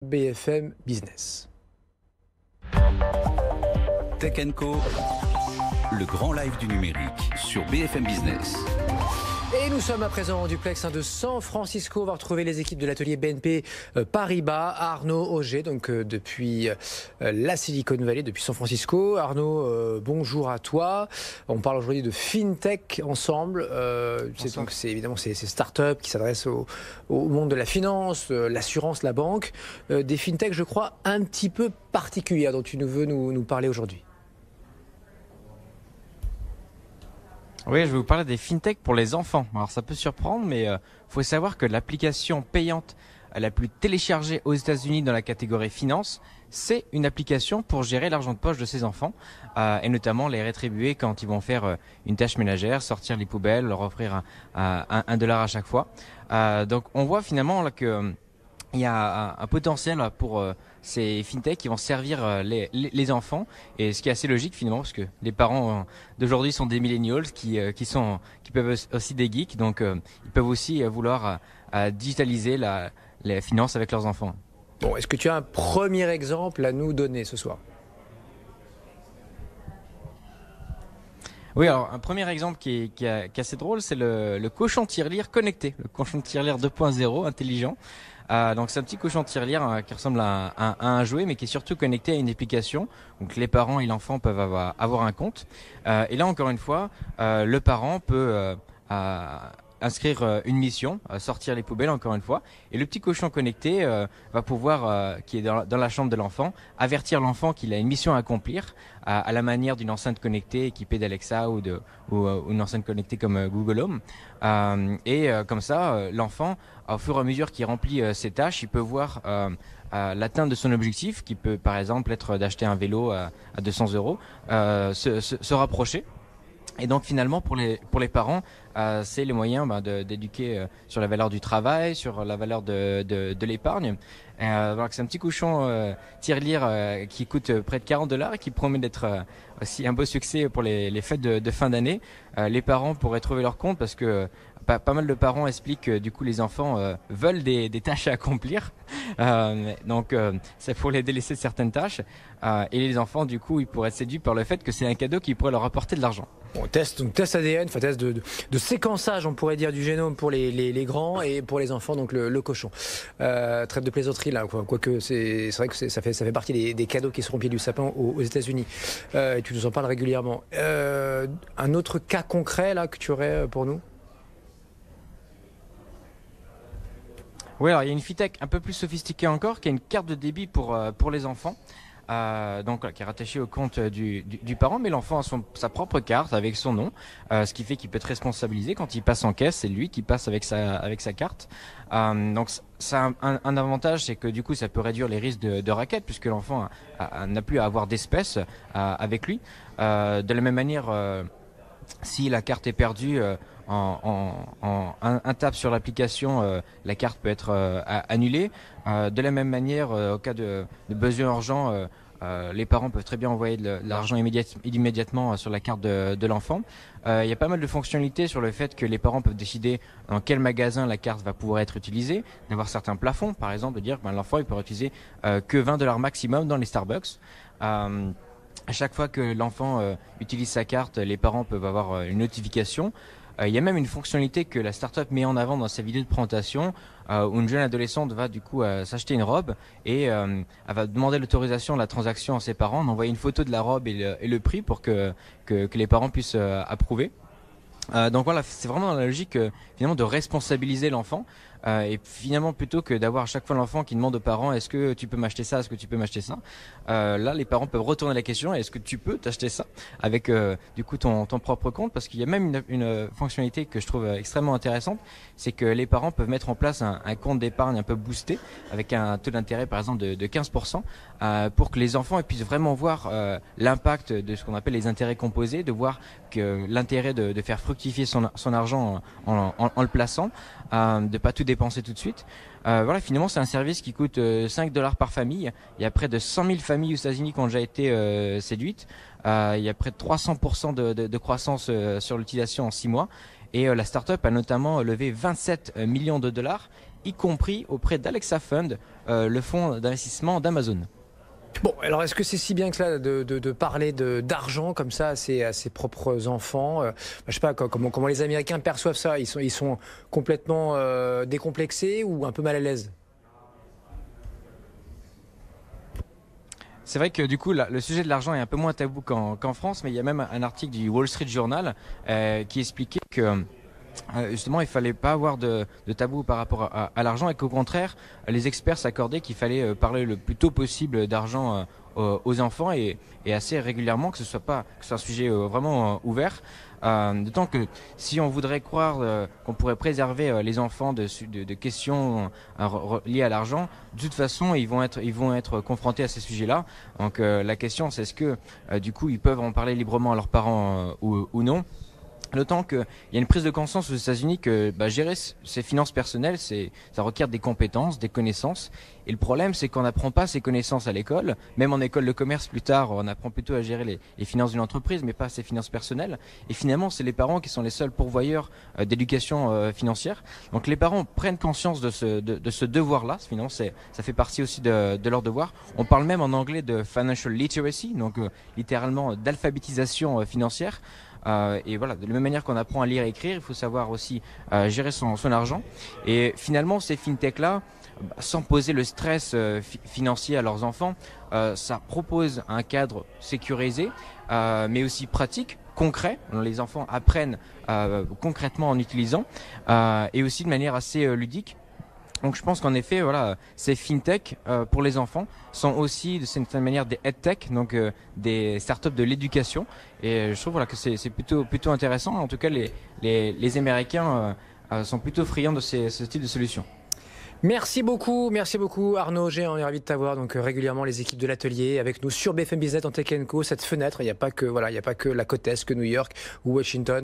BFM Business. Tech Co, le grand live du numérique sur BFM Business. Et nous sommes à présent en duplex de San Francisco. On va retrouver les équipes de l'atelier BNP Paribas. Arnaud Auger, donc depuis la Silicon Valley, depuis San Francisco. Arnaud, bonjour à toi. On parle aujourd'hui de FinTech ensemble. C'est évidemment ces startups qui s'adressent au monde de la finance, l'assurance, la banque. Des FinTech, je crois, un petit peu particulières dont tu veux nous parler aujourd'hui. Oui, je vais vous parler des fintech pour les enfants. Alors ça peut surprendre, mais faut savoir que l'application payante la plus téléchargée aux États-Unis dans la catégorie finance, c'est une application pour gérer l'argent de poche de ses enfants et notamment les rétribuer quand ils vont faire une tâche ménagère, sortir les poubelles, leur offrir un dollar à chaque fois. Donc on voit finalement là que il y a un potentiel pour ces fintech qui vont servir les enfants, et ce qui est assez logique finalement parce que les parents d'aujourd'hui sont des millennials qui peuvent aussi des geeks, donc ils peuvent aussi vouloir digitaliser les finances avec leurs enfants. Bon, est-ce que tu as un premier exemple à nous donner ce soir ? Oui, alors un premier exemple qui est assez drôle, c'est le cochon tirelire connecté, le cochon tirelire 2.0 intelligent. Donc c'est un petit cochon tirelire qui ressemble à un jouet, mais qui est surtout connecté à une application. Donc les parents et l'enfant peuvent avoir un compte. Et là encore une fois, le parent peut inscrire une mission, sortir les poubelles encore une fois, et le petit cochon connecté va pouvoir, qui est dans la chambre de l'enfant, avertir l'enfant qu'il a une mission à accomplir à la manière d'une enceinte connectée équipée d'Alexa ou une enceinte connectée comme Google Home. Comme ça, l'enfant, au fur et à mesure qu'il remplit ses tâches, il peut voir l'atteinte de son objectif, qui peut par exemple être d'acheter un vélo à 200 €, se rapprocher. Et donc finalement pour les parents, c'est les moyens d'éduquer sur la valeur du travail, sur la valeur de l'épargne. Donc c'est un petit cochon tirelire qui coûte près de 40 $ et qui promet d'être aussi un beau succès pour les fêtes de fin d'année. Les parents pourraient trouver leur compte parce que pas mal de parents expliquent que du coup les enfants veulent des tâches à accomplir. Donc c'est pour les délaisser de certaines tâches. Et les enfants du coup ils pourraient être séduits par le fait que c'est un cadeau qui pourrait leur apporter de l'argent. Bon, test ADN, enfin test de séquençage, on pourrait dire, du génome pour les grands, et pour les enfants, donc le cochon. Traite de plaisanterie là, quoique c'est vrai que ça fait partie des cadeaux qui seront au pied du sapin aux États-Unis. Et tu nous en parles régulièrement. Un autre cas concret là que tu aurais pour nous ? Oui, alors il y a une fintech un peu plus sophistiquée encore, qui a une carte de débit pour les enfants. Qui est rattaché au compte du parent, mais l'enfant a sa propre carte avec son nom, ce qui fait qu'il peut être responsabilisé quand il passe en caisse. C'est lui qui passe avec sa carte. Donc ça a un avantage, c'est que du coup ça peut réduire les risques de racket, puisque l'enfant n'a plus à avoir d'espèces avec lui. De la même manière, si la carte est perdue, un tap sur l'application, la carte peut être annulée. De la même manière, au cas de besoin urgent, les parents peuvent très bien envoyer de l'argent immédiatement sur la carte de l'enfant. Il y a pas mal de fonctionnalités sur le fait que les parents peuvent décider dans quel magasin la carte va pouvoir être utilisée, d'avoir certains plafonds, par exemple, de dire que l'enfant il pourra utiliser que 20 $ maximum dans les Starbucks. À chaque fois que l'enfant utilise sa carte, les parents peuvent avoir une notification. Il y a même une fonctionnalité que la startup met en avant dans sa vidéo de présentation, où une jeune adolescente va du coup s'acheter une robe et elle va demander l'autorisation de la transaction à ses parents, d'envoyer une photo de la robe et le prix pour que les parents puissent approuver. Donc voilà, c'est vraiment dans la logique finalement de responsabiliser l'enfant. Et finalement, plutôt que d'avoir à chaque fois l'enfant qui demande aux parents est-ce que tu peux m'acheter ça, est-ce que tu peux m'acheter ça, là les parents peuvent retourner la question, est-ce que tu peux t'acheter ça avec du coup ton propre compte, parce qu'il y a même une fonctionnalité que je trouve extrêmement intéressante, c'est que les parents peuvent mettre en place un compte d'épargne un peu boosté avec un taux d'intérêt par exemple de 15%, pour que les enfants puissent vraiment voir l'impact de ce qu'on appelle les intérêts composés, de voir que l'intérêt de faire fructifier son argent en le plaçant, de pas tout dépenser tout de suite. Voilà, finalement c'est un service qui coûte 5 $ par famille. Il y a près de 100 000 familles aux États-Unis qui ont déjà été séduites. Il y a près de 300% de croissance sur l'utilisation en 6 mois. Et la start-up a notamment levé 27 millions de dollars y compris auprès d'Alexa Fund, le fonds d'investissement d'Amazon. Bon, alors est-ce que c'est si bien que cela de parler d'argent comme ça à ses propres enfants je sais pas comment les Américains perçoivent ça. Ils sont complètement décomplexés ou un peu mal à l'aise? C'est vrai que du coup, le sujet de l'argent est un peu moins tabou qu'en France, mais il y a même un article du Wall Street Journal qui expliquait que justement, il fallait pas avoir de tabou par rapport à l'argent et qu'au contraire, les experts s'accordaient qu'il fallait parler le plus tôt possible d'argent aux enfants et assez régulièrement, que ce soit un sujet vraiment ouvert. D'autant que si on voudrait croire qu'on pourrait préserver les enfants de questions liées à l'argent, de toute façon, ils vont être confrontés à ces sujets-là. Donc la question, c'est est-ce que du coup, ils peuvent en parler librement à leurs parents ou non. D'autant qu'il y a une prise de conscience aux États-Unis que gérer ses finances personnelles, ça requiert des compétences, des connaissances. Et le problème, c'est qu'on n'apprend pas ces connaissances à l'école. Même en école de commerce plus tard, on apprend plutôt à gérer les finances d'une entreprise, mais pas ses finances personnelles. Et finalement, c'est les parents qui sont les seuls pourvoyeurs d'éducation financière. Donc les parents prennent conscience de ce devoir-là. Finalement, ça fait partie aussi de leur devoir. On parle même en anglais de financial literacy, donc littéralement d'alphabétisation financière. Et voilà, de la même manière qu'on apprend à lire et écrire, il faut savoir aussi gérer son argent. Et finalement, ces fintechs-là, sans poser le stress financier à leurs enfants, ça propose un cadre sécurisé, mais aussi pratique, concret. Les enfants apprennent concrètement en utilisant, et aussi de manière assez ludique. Donc je pense qu'en effet, voilà, ces fintech pour les enfants sont aussi de certaine manière des edtech, donc des startups de l'éducation. Et je trouve voilà que c'est plutôt intéressant. En tout cas, les Américains sont plutôt friands de ce type de solution. Merci beaucoup Arnaud Auger, on est ravi de t'avoir donc régulièrement les équipes de l'atelier avec nous sur BFM Business en Tech & Co. Cette fenêtre, il n'y a pas que la côte est, que New York ou Washington.